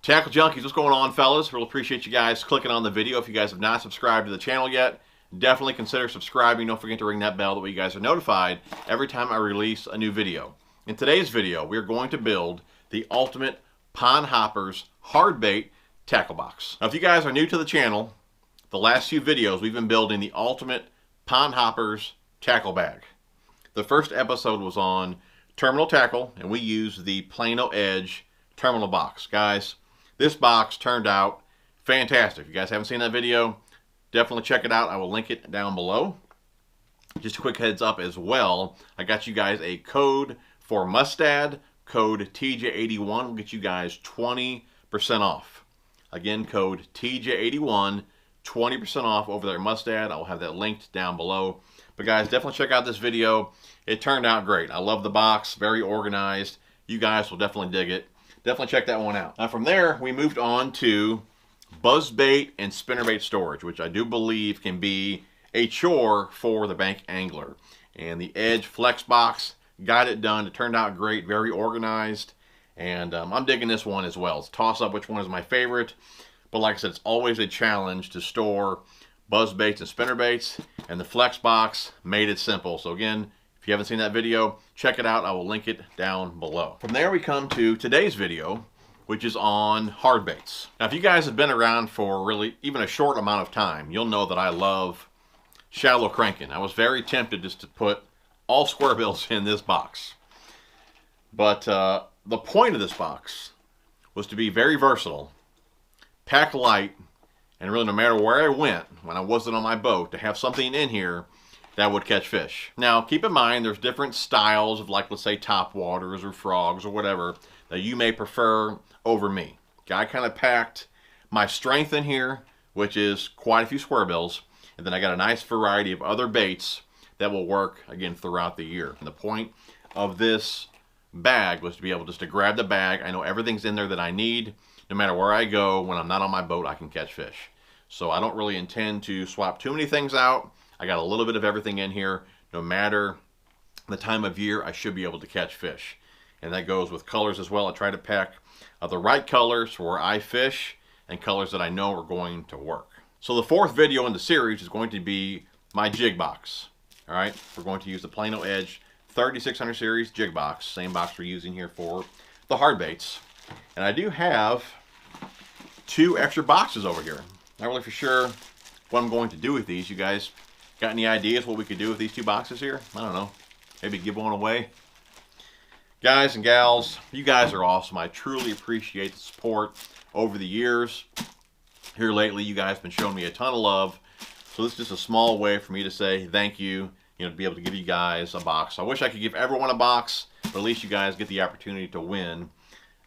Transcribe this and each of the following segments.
Tackle Junkies, what's going on, fellas? Really appreciate you guys clicking on the video. If you guys have not subscribed to the channel yet, definitely consider subscribing. Don't forget to ring that bell, that way you guys are notified every time I release a new video. In today's video, we're going to build the ultimate Pond Hoppers Hardbait tackle box. Now, if you guys are new to the channel, the last few videos we've been building the ultimate Pond Hoppers tackle bag. The first episode was on terminal tackle, and we used the Plano Edge terminal box. Guys, this box turned out fantastic. If you guys haven't seen that video, definitely check it out. I will link it down below. Just a quick heads up as well, I got you guys a code for Mustad, code TJ81 will get you guys 20% off. Again, code TJ81, 20% off over there at Mustad. I will have that linked down below. But guys, definitely check out this video. It turned out great. I love the box, very organized. You guys will definitely dig it. Definitely check that one out. Now from there, we moved on to Buzzbait and Spinnerbait storage, which I do believe can be a chore for the bank angler. And the Edge Flex box got it done. It turned out great, very organized. And I'm digging this one as well. It's a toss up which one is my favorite. But like I said, it's always a challenge to store Buzzbaits and Spinnerbaits. And the Flex box made it simple. So again, if you haven't seen that video, check it out. I will link it down below. From there we come to today's video, which is on hardbaits. Now if you guys have been around for really even a short amount of time, you'll know that I love shallow cranking. I was very tempted just to put all square bills in this box. But the point of this box was to be very versatile, pack light, and really no matter where I went when I wasn't on my boat, to have something in here that would catch fish. Now, keep in mind, there's different styles of, like, let's say top waters or frogs or whatever that you may prefer over me. Okay, I kind of packed my strength in here, which is quite a few square bills, and then I got a nice variety of other baits that will work, again, throughout the year. And the point of this bag was to be able just to grab the bag. I know everything's in there that I need. No matter where I go, when I'm not on my boat, I can catch fish. So I don't really intend to swap too many things out. I got a little bit of everything in here. No matter the time of year, I should be able to catch fish. And that goes with colors as well. I try to pack the right colors for where I fish and colors that I know are going to work. So the fourth video in the series is going to be my Jig Box. All right, we're going to use the Plano Edge 3600 series Jig Box. Same box we're using here for the hard baits. And I do have two extra boxes over here. Not really for sure what I'm going to do with these. You guys got any ideas what we could do with these two boxes here? I don't know. Maybe give one away. Guys and gals, you guys are awesome. I truly appreciate the support over the years. Here lately, you guys have been showing me a ton of love. So this is just a small way for me to say thank you, to be able to give you guys a box. I wish I could give everyone a box, but at least you guys get the opportunity to win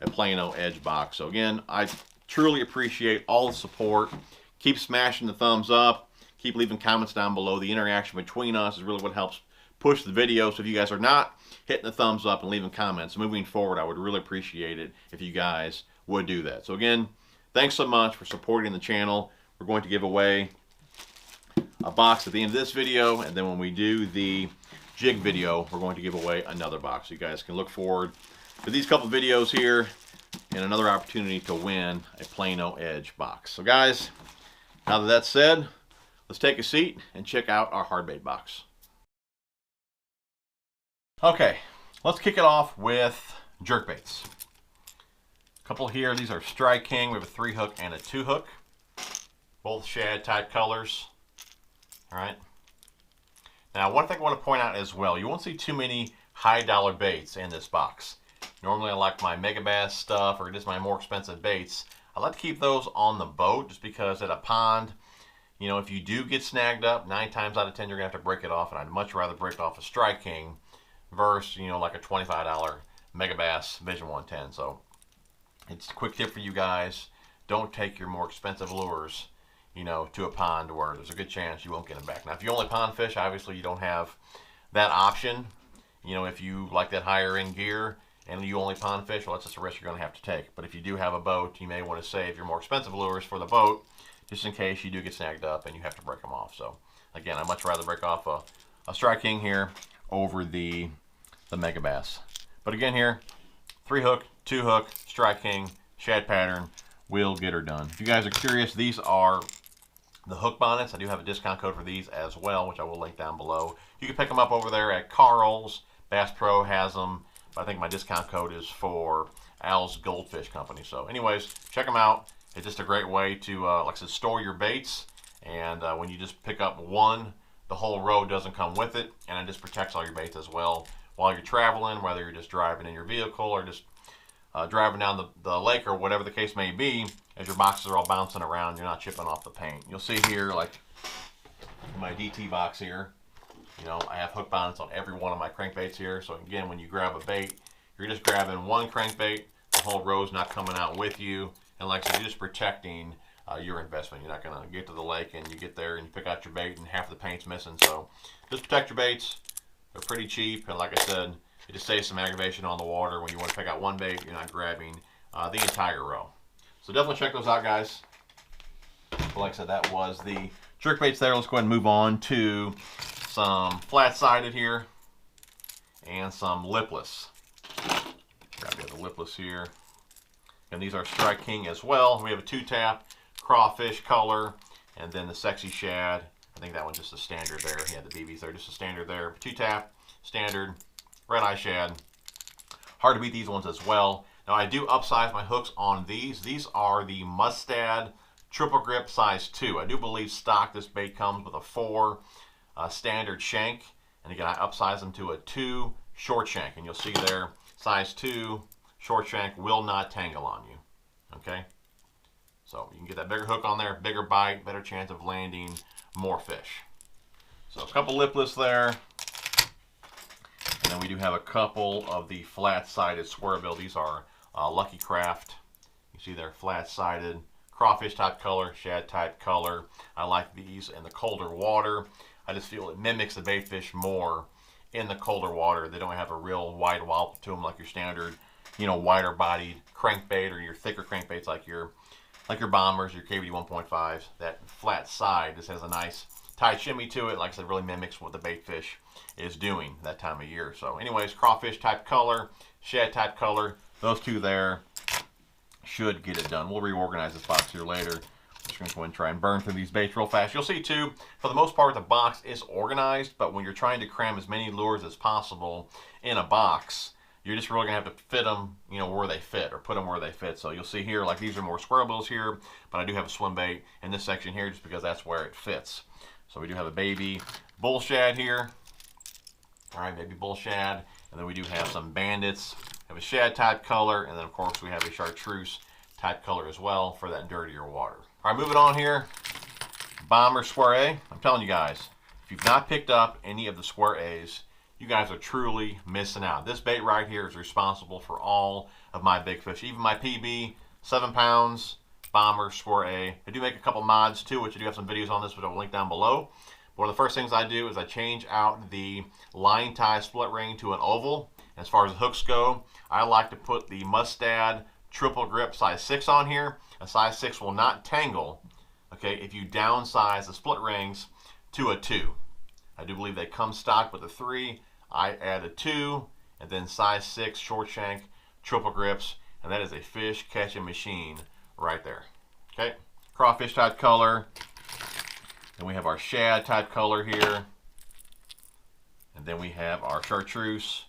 a Plano Edge box. So again, I truly appreciate all the support. Keep smashing the thumbs up. Keep leaving comments down below. The interaction between us is really what helps push the video. So if you guys are not hitting the thumbs up and leaving comments moving forward, I would really appreciate it if you guys would do that. So again, thanks so much for supporting the channel. We're going to give away a box at the end of this video, and then when we do the jig video, we're going to give away another box. So you guys can look forward to these couple videos here and another opportunity to win a Plano Edge box. So guys, now that that's said, let's take a seat and check out our hardbait box. Okay, let's kick it off with jerk baits. A couple here. These are Strike King. We have a 3-hook and a 2-hook. Both shad type colors. All right. Now, one thing I want to point out as well, you won't see too many high dollar baits in this box. Normally I like my mega bass stuff or just my more expensive baits. I like to keep those on the boat just because at a pond, if you do get snagged up, 9 times out of 10 you're going to have to break it off, and I'd much rather break off a Strike King versus, like a $25 Mega Bass Vision 110. So it's a quick tip for you guys. Don't take your more expensive lures, to a pond where there's a good chance you won't get them back. Now, if you only pond fish, obviously you don't have that option. If you like that higher end gear and you only pond fish, well, that's just a risk you're going to have to take. But if you do have a boat, you may want to save your more expensive lures for the boat, just in case you do get snagged up and you have to break them off. So again, I'd much rather break off a Strike King here over the Mega Bass. But again here, 3-hook, 2-hook, Strike King, shad pattern, will get her done. If you guys are curious, these are the hook bonnets. I do have a discount code for these as well, which I will link down below. You can pick them up over there at Carl's. Bass Pro has them. But I think my discount code is for Al's Goldfish Company. So anyways, check them out. It's just a great way to, like I said, store your baits. And when you just pick up one, the whole row doesn't come with it. And it just protects all your baits as well while you're traveling, whether you're just driving in your vehicle or just driving down the lake or whatever the case may be. As your boxes are all bouncing around, you're not chipping off the paint. You'll see here, like my DT box here, you know, I have hook bonnets on every one of my crankbaits here. So again, when you grab a bait, you're just grabbing one crankbait. The whole row's not coming out with you. And like I said, you're just protecting your investment. You're not going to get to the lake and you get there and you pick out your bait and half the paint's missing. So just protect your baits. They're pretty cheap. And like I said, it just saves some aggravation on the water. When you want to pick out one bait, you're not grabbing the entire row. So definitely check those out, guys. But like I said, that was the jerk baits there. Let's go ahead and move on to some flat-sided here and some lipless. Grab the other lipless here. And these are Strike King as well. We have a 2-tap, crawfish color, and then the sexy shad. I think that one's just a standard there. Yeah, the BBs there, just a standard there. 2-tap, standard, red eye shad. Hard to beat these ones as well. Now I do upsize my hooks on these. These are the Mustad triple grip size 2. I do believe stock this bait comes with a 4 standard shank. And again, I upsize them to a 2 short shank. And you'll see there, size 2 short shank will not tangle on you. Okay? So you can get that bigger hook on there, bigger bite, better chance of landing more fish. So a couple lipless there. And then we do have a couple of the flat-sided squarebill. These are Lucky Craft. You see they're flat-sided, crawfish type color, shad type color. I like these in the colder water. I just feel it mimics the bait fish more in the colder water. They don't have a real wide wobble to them like your standard, you know, wider bodied crankbait or your thicker crankbaits like your bombers, your KVD 1.5s. That flat side just has a nice tight shimmy to it. Like I said, really mimics what the bait fish is doing that time of year. So anyways, crawfish type color, shad type color, those two there should get it done. We'll reorganize this box here later. I'm just going to go and try and burn through these baits real fast. You'll see too, for the most part, the box is organized, but when you're trying to cram as many lures as possible in a box, you're just really going to have to fit them, you know, where they fit, or put them where they fit. So you'll see here, like these are more squirrel bills here, but I do have a swim bait in this section here just because that's where it fits. So we do have a baby bull shad here. All right, baby bull shad. And then we do have some bandits. We have a shad type color, and then of course we have a chartreuse type color as well for that dirtier water. All right, moving on here. Bomber Square A. I'm telling you guys, if you've not picked up any of the Square A's, you guys are truly missing out. This bait right here is responsible for all of my big fish, even my PB, 7 pounds, Bomber Square A. I do make a couple mods too, which I do have some videos on this, which I'll link down below. One of the first things I do is I change out the line tie split ring to an oval. As far as the hooks go, I like to put the Mustad triple grip size 6 on here. A size 6 will not tangle, okay, if you downsize the split rings to a 2. I do believe they come stock with a 3. I add a 2, and then size 6 short shank triple grips, and that is a fish catching machine right there. Okay, crawfish type color. Then we have our shad type color here. And then we have our chartreuse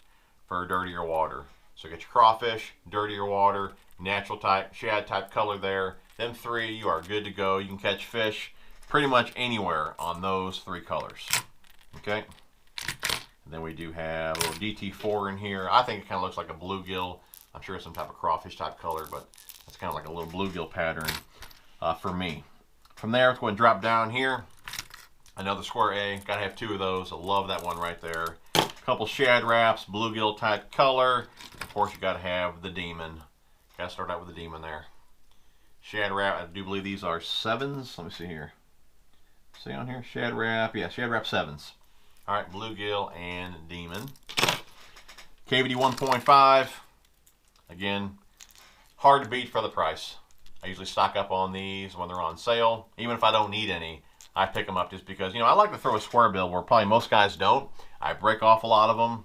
for dirtier water. So get your crawfish, dirtier water, natural type, shad type color there. Them 3, you are good to go. You can catch fish pretty much anywhere on those 3 colors. Okay. And then we do have a little DT4 in here. I think it kind of looks like a bluegill. I'm sure it's some type of crawfish type color, but it's kind of like a little bluegill pattern for me. From there, let's go and drop down here. Another Square A. Gotta have 2 of those. I love that one right there. A couple shad wraps, bluegill type color. Of course, you gotta have the demon. Gotta start out with the demon there. Shad wrap. I do believe these are 7s. Let me see here. See on here? Shad wrap. Yeah, shad wrap 7s. All right, bluegill and demon. KVD 1.5. Again, hard to beat for the price. I usually stock up on these when they're on sale. Even if I don't need any, I pick them up just because, you know, I like to throw a square bill where probably most guys don't. I break off a lot of them.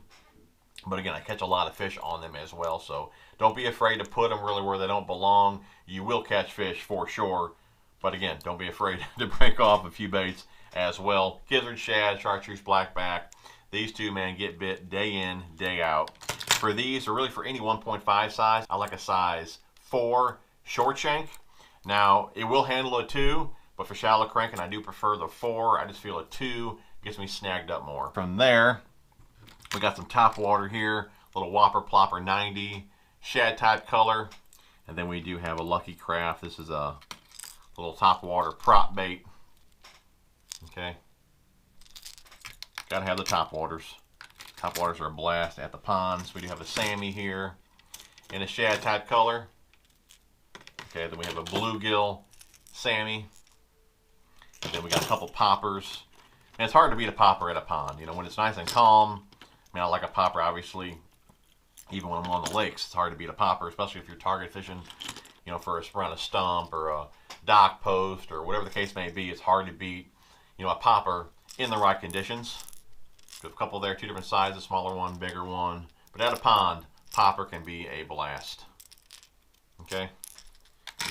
But again, I catch a lot of fish on them as well. So Don't be afraid to put them really where they don't belong. You will catch fish for sure. But again, don't be afraid to break off a few baits as well. Gizzard shad, chartreuse blackback. These two, man, get bit day in, day out. For these, or really for any 1.5 size, I like a size 4 short shank. Now, it will handle a 2, but for shallow cranking, I do prefer the 4. I just feel a 2 gets me snagged up more. From there, we got some top water here, little Whopper Plopper 90, shad type color. And then we do have a Lucky Craft. This is a little top water prop bait. Okay. Gotta have the top waters. Top waters are a blast at the ponds. We do have a Sammy here in a shad type color. Okay, then we have a bluegill Sammy. And then we got a couple poppers. And it's hard to beat a popper at a pond. You know, when it's nice and calm. I mean, I like a popper, obviously. Even when I'm on the lakes, it's hard to beat a popper, especially if you're target fishing, you know, for around a stump or a dock post or whatever the case may be. It's hard to beat, you know, a popper in the right conditions. We have a couple there, 2 different sizes, smaller one, bigger one. But at a pond, popper can be a blast. Okay.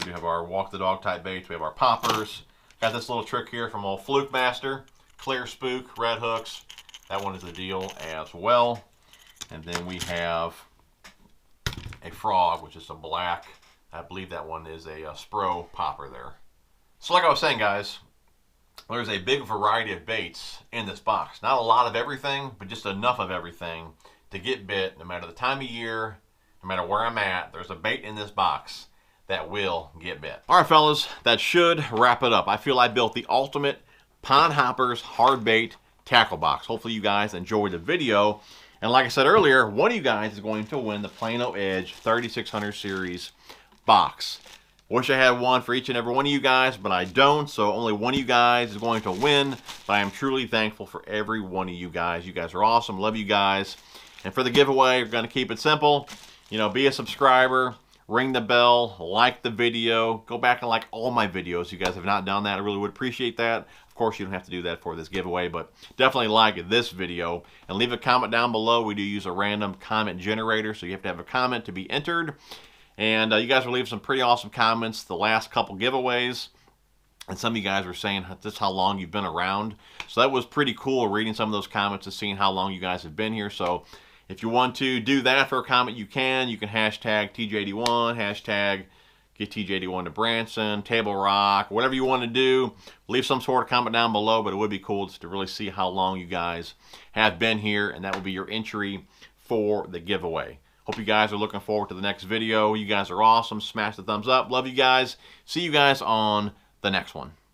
We do have our walk the dog type baits. We have our poppers. Got this little trick here from old Fluke Master. Clear spook, red hooks. That one is the deal as well. And then we have a frog, which is a black. I believe that one is a Spro popper there. So like I was saying, guys, there's a big variety of baits in this box. Not a lot of everything, but just enough of everything to get bit no matter the time of year, no matter where I'm at. There's a bait in this box that will get bit. All right, fellas, that should wrap it up. I feel I built the ultimate Pond Hoppers hard bait tackle box. Hopefully you guys enjoyed the video. And like I said earlier, one of you guys is going to win the Plano Edge 3600 series box. Wish I had one for each and every one of you guys, but I don't. So only one of you guys is going to win. But I am truly thankful for every one of you guys. You guys are awesome. Love you guys. And for the giveaway, we're going to keep it simple. You know, be a subscriber, ring the bell, like the video, go back and like all my videos. You guys have not done that. I really would appreciate that. Of course, you don't have to do that for this giveaway, but definitely like this video and leave a comment down below. We do use a random comment generator, so you have to have a comment to be entered. And you guys will leave some pretty awesome comments the last couple giveaways. And some of you guys were saying just how long you've been around. So that was pretty cool reading some of those comments and seeing how long you guys have been here. So if you want to do that for a comment, you can. You can hashtag TJ81, hashtag get TJ81 to Branson, Table Rock, whatever you want to do. Leave some sort of comment down below, but it would be cool just to really see how long you guys have been here, and that will be your entry for the giveaway. Hope you guys are looking forward to the next video. You guys are awesome. Smash the thumbs up. Love you guys. See you guys on the next one.